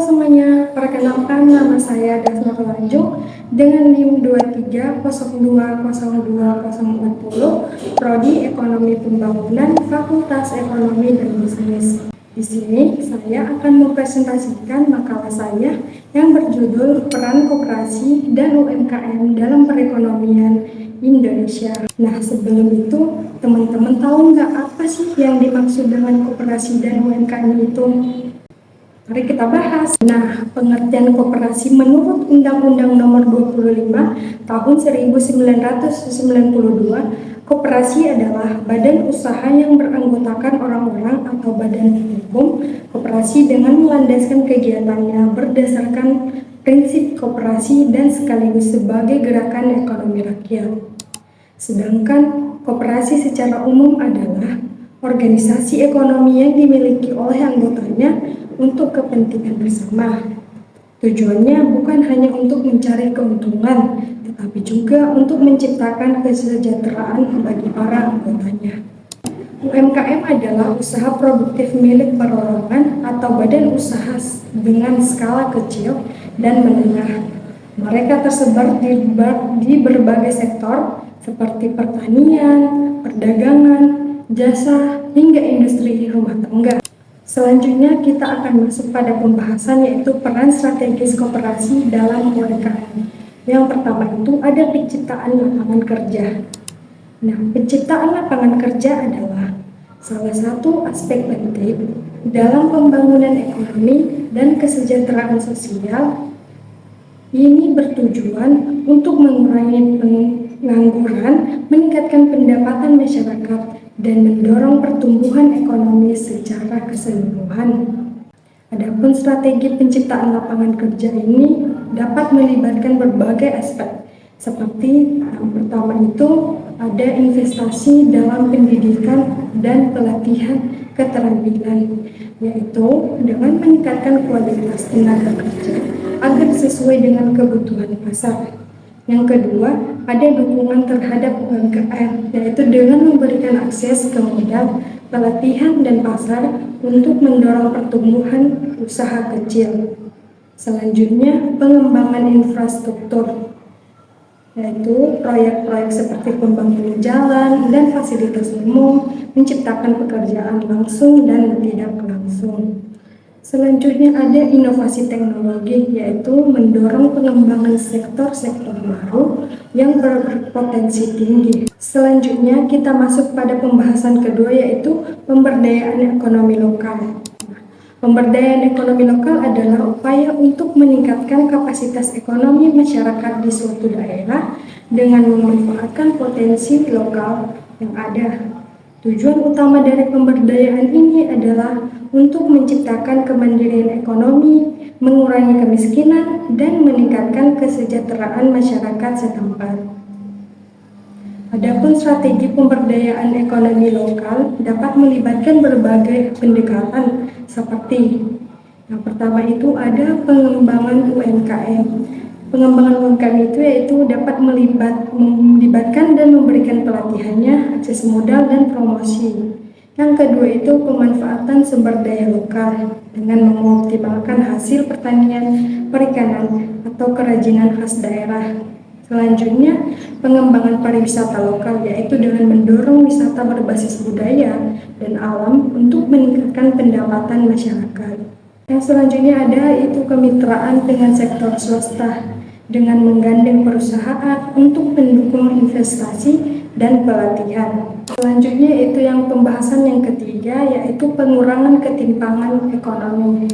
semuanya, perkenalkan nama saya Dasma Lanjung dengan NIM 23020240, Prodi Ekonomi Pembangunan, Fakultas Ekonomi dan Bisnis. Di sini saya akan mempresentasikan makalah saya yang berjudul Peran Koperasi dan UMKM dalam Perekonomian Indonesia. Nah, sebelum itu, teman-teman tahu nggak apa sih yang dimaksud dengan koperasi dan UMKM itu? Mari kita bahas. Nah, pengertian koperasi menurut Undang-Undang Nomor 25 Tahun 1992, koperasi adalah badan usaha yang beranggotakan orang-orang atau badan hukum. Koperasi dengan melandaskan kegiatannya berdasarkan prinsip koperasi dan sekaligus sebagai gerakan ekonomi rakyat. Sedangkan koperasi secara umum adalah organisasi ekonomi yang dimiliki oleh anggotanya untuk kepentingan bersama. Tujuannya bukan hanya untuk mencari keuntungan, tetapi juga untuk menciptakan kesejahteraan bagi para anggotanya. UMKM adalah usaha produktif milik perorangan atau badan usaha dengan skala kecil dan menengah. Mereka tersebar di berbagai sektor seperti pertanian, perdagangan, jasa, hingga industri rumah tangga. Selanjutnya kita akan masuk pada pembahasan yaitu peran strategis koperasi dalam UMKM. Yang pertama itu ada penciptaan lapangan kerja. Nah, penciptaan lapangan kerja adalah salah satu aspek penting dalam pembangunan ekonomi dan kesejahteraan sosial. Ini bertujuan untuk mengurangi pengangguran, meningkatkan pendapatan masyarakat, dan mendorong pertumbuhan ekonomi secara keseluruhan. Adapun strategi penciptaan lapangan kerja ini dapat melibatkan berbagai aspek, seperti yang pertama itu ada investasi dalam pendidikan dan pelatihan keterampilan, yaitu dengan meningkatkan kualitas tenaga kerja agar sesuai dengan kebutuhan pasar. Yang kedua, ada dukungan terhadap UMKM, yaitu dengan memberikan akses ke modal, pelatihan, dan pasar untuk mendorong pertumbuhan usaha kecil. Selanjutnya, pengembangan infrastruktur, yaitu proyek-proyek seperti pembangunan jalan dan fasilitas umum, menciptakan pekerjaan langsung dan tidak langsung. Selanjutnya ada inovasi teknologi, yaitu mendorong pengembangan sektor-sektor baru yang berpotensi tinggi. Selanjutnya kita masuk pada pembahasan kedua, yaitu pemberdayaan ekonomi lokal. Pemberdayaan ekonomi lokal adalah upaya untuk meningkatkan kapasitas ekonomi masyarakat di suatu daerah dengan memanfaatkan potensi lokal yang ada. Tujuan utama dari pemberdayaan ini adalah untuk menciptakan kemandirian ekonomi, mengurangi kemiskinan, dan meningkatkan kesejahteraan masyarakat setempat. Adapun strategi pemberdayaan ekonomi lokal dapat melibatkan berbagai pendekatan seperti yang pertama itu ada pengembangan UMKM. Pengembangan UMKM itu yaitu dapat melibatkan dan memberikan pelatihannya, akses modal, dan promosi. Yang kedua itu pemanfaatan sumber daya lokal dengan mengoptimalkan hasil pertanian, perikanan, atau kerajinan khas daerah. Selanjutnya, pengembangan pariwisata lokal yaitu dengan mendorong wisata berbasis budaya dan alam untuk meningkatkan pendapatan masyarakat. Yang selanjutnya ada itu kemitraan dengan sektor swasta dengan menggandeng perusahaan untuk mendukung investasi dan pelatihan. Selanjutnya itu yang pembahasan yang ketiga yaitu pengurangan ketimpangan ekonomi.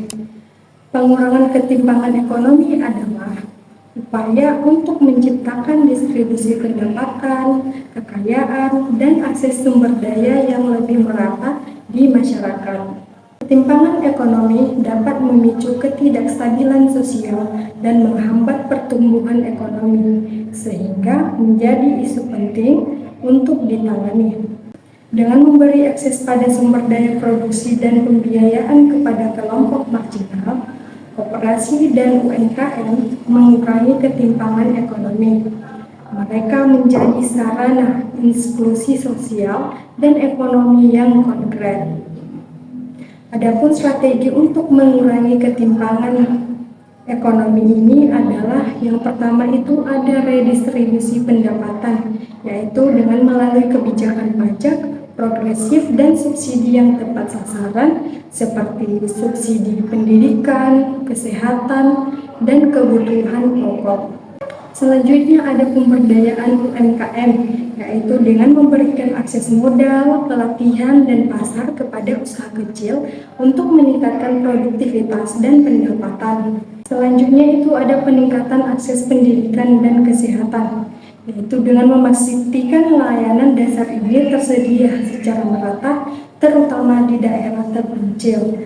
Pengurangan ketimpangan ekonomi adalah upaya untuk menciptakan distribusi pendapatan, kekayaan, dan akses sumber daya yang lebih merata di masyarakat. Ketimpangan ekonomi dapat memicu ketidakstabilan sosial dan menghambat pertumbuhan ekonomi, sehingga menjadi isu penting untuk ditangani. Dengan memberi akses pada sumber daya produksi dan pembiayaan kepada kelompok marginal, koperasi dan UMKM mengurangi ketimpangan ekonomi. Mereka menjadi sarana inklusi sosial dan ekonomi yang konkret. Adapun strategi untuk mengurangi ketimpangan ekonomi ini adalah yang pertama itu ada redistribusi pendapatan, yaitu dengan melalui kebijakan pajak progresif dan subsidi yang tepat sasaran seperti subsidi pendidikan, kesehatan, dan kebutuhan pokok. Selanjutnya ada pemberdayaan UMKM, yaitu dengan memberikan akses modal, pelatihan, dan pasar kepada usaha kecil untuk meningkatkan produktivitas dan pendapatan. Selanjutnya itu ada peningkatan akses pendidikan dan kesehatan, yaitu dengan memastikan layanan dasar ini tersedia secara merata, terutama di daerah terpencil.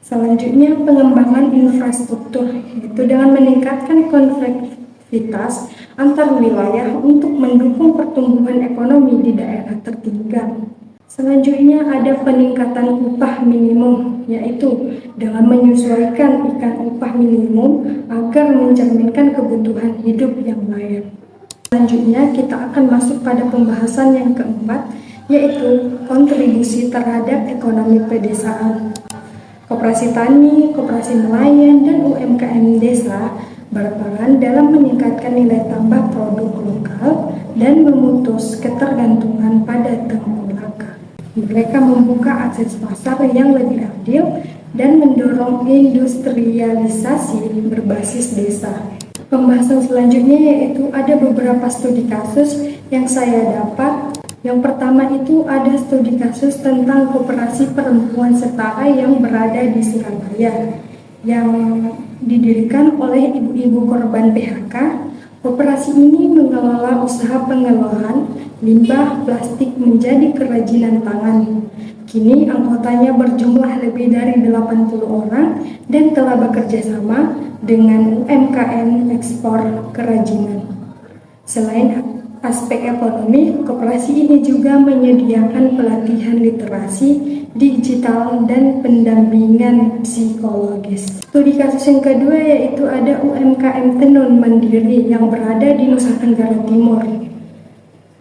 Selanjutnya pengembangan infrastruktur, yaitu dengan meningkatkan konektivitas antar wilayah untuk mendukung pertumbuhan ekonomi di daerah tertinggal. Selanjutnya ada peningkatan upah minimum, yaitu dengan menyesuaikan upah minimum agar mencerminkan kebutuhan hidup yang layak. Selanjutnya kita akan masuk pada pembahasan yang keempat, yaitu kontribusi terhadap ekonomi pedesaan. Koperasi tani, koperasi nelayan, dan UMKM desa berperan dalam meningkatkan nilai tambah produk lokal dan memutus ketergantungan pada temulaka. Mereka membuka akses pasar yang lebih adil dan mendorong industrialisasi berbasis desa. Pembahasan selanjutnya yaitu ada beberapa studi kasus yang saya dapat. Yang pertama itu ada studi kasus tentang koperasi perempuan setara yang berada di Surabaya yang didirikan oleh ibu-ibu korban PHK. Koperasi ini mengelola usaha pengolahan limbah plastik menjadi kerajinan tangan. Kini anggotanya berjumlah lebih dari 80 orang dan telah bekerja sama dengan UMKM ekspor kerajinan. Selain aspek ekonomi, koperasi ini juga menyediakan pelatihan literasi digital dan pendampingan psikologis. Studi kasus yang kedua yaitu ada UMKM tenun mandiri yang berada di Nusa Tenggara Timur.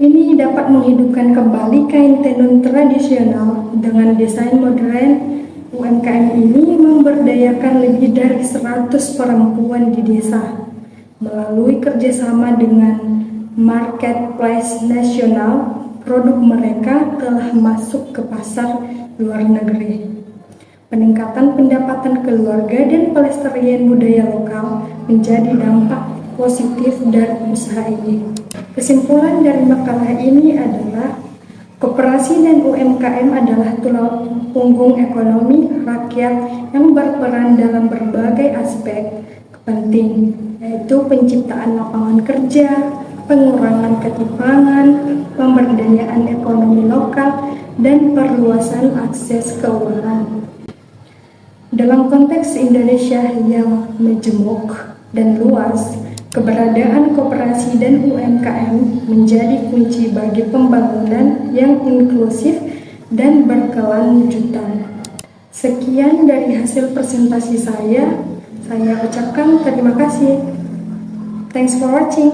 Ini dapat menghidupkan kembali kain tenun tradisional dengan desain modern. UMKM ini memberdayakan lebih dari 100 perempuan di desa melalui kerjasama dengan marketplace nasional. Produk mereka telah masuk ke pasar luar negeri. Peningkatan pendapatan keluarga dan pelestarian budaya lokal menjadi dampak positif dari usaha ini. Kesimpulan dari makalah ini adalah koperasi dan UMKM adalah tulang punggung ekonomi rakyat yang berperan dalam berbagai aspek penting, yaitu penciptaan lapangan kerja, pengurangan ketimpangan, pemberdayaan ekonomi lokal, dan perluasan akses keuangan. Dalam konteks Indonesia yang majemuk dan luas, keberadaan koperasi dan UMKM menjadi kunci bagi pembangunan yang inklusif dan berkelanjutan. Sekian dari hasil presentasi saya ucapkan terima kasih. Thanks for watching.